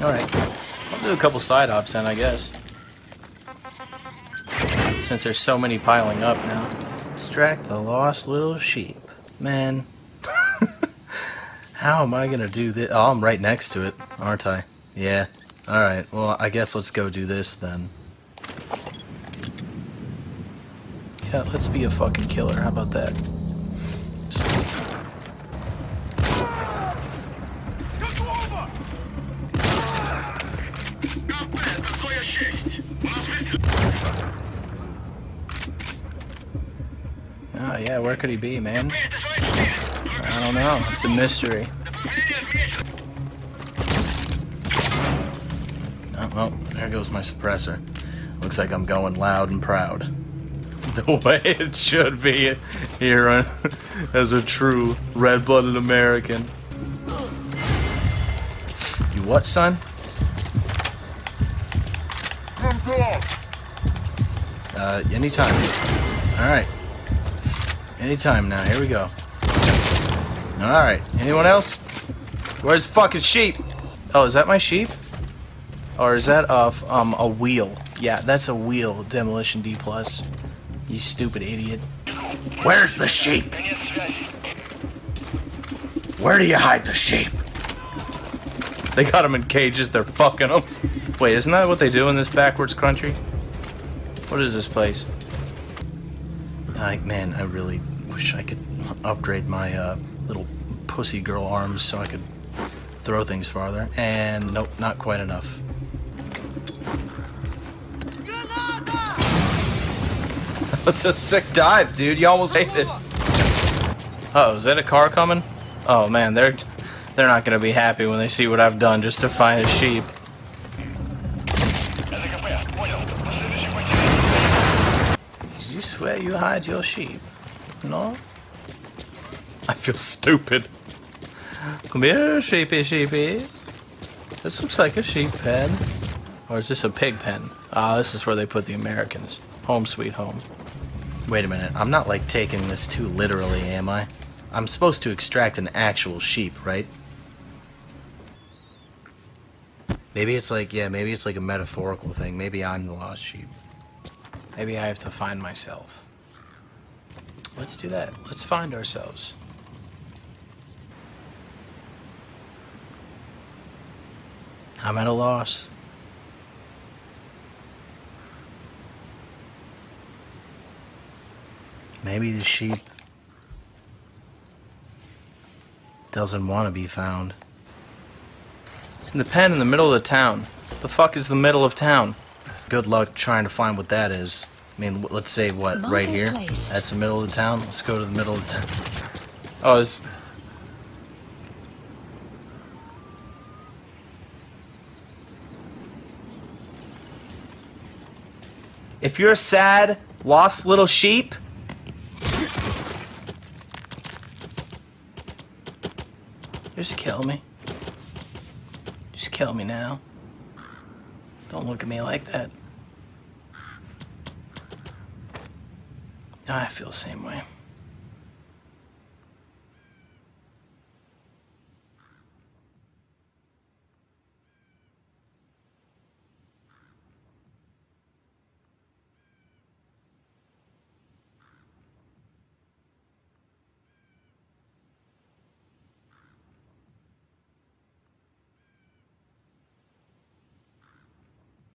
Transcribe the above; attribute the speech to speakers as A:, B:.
A: Alright. I'll do a couple side ops then, I guess. Since there's so many piling up now. Extract the lost little sheep. Man. How am I gonna do this? Oh, I'm right next to it, aren't I? Yeah. Alright, well, I guess let's go do this then. Yeah, let's be a fucking killer. How about that? Oh, yeah, where could he be, man? I don't know. It's a mystery. Oh, well, there goes my suppressor. Looks like I'm going loud and proud. The way it should be here as a true red-blooded American. You what, son? Anytime. Alright. Anytime now. Here we go. Alright. Anyone else? Where's the fucking sheep? Oh, is that my sheep? Or is that a wheel? Yeah, that's a wheel, Demolition D+. You stupid idiot. Where's the sheep? Where do you hide the sheep? They got them in cages, they're fucking them. Wait, isn't that what they do in this backwards country? What is this place? Man, I really wish I could upgrade my little pussy girl arms so I could throw things farther. And nope, not quite enough. That's a sick dive, dude. You almost ate it. Uh-oh, is that a car coming? Oh man, they're not gonna be happy when they see what I've done just to find a sheep. Is this where you hide your sheep? No? I feel stupid. Come here, sheepy, sheepy. This looks like a sheep pen. Or is this a pig pen? Ah, this is where they put the Americans. Home sweet home. Wait a minute, I'm not like taking this too literally, am I? I'm supposed to extract an actual sheep, right? Maybe it's like, yeah, maybe it's like a metaphorical thing. Maybe I'm the lost sheep. Maybe I have to find myself. Let's do that. Let's find ourselves. I'm at a loss. Maybe the sheep doesn't want to be found. It's in the pen in the middle of the town. The fuck is the middle of town? Good luck trying to find what that is. I mean, let's say what, right here? That's the middle of the town? Let's go to the middle of the town. Oh, it's... If you're a sad, lost little sheep... Just kill me. Just kill me now. Don't look at me like that. I feel the same way.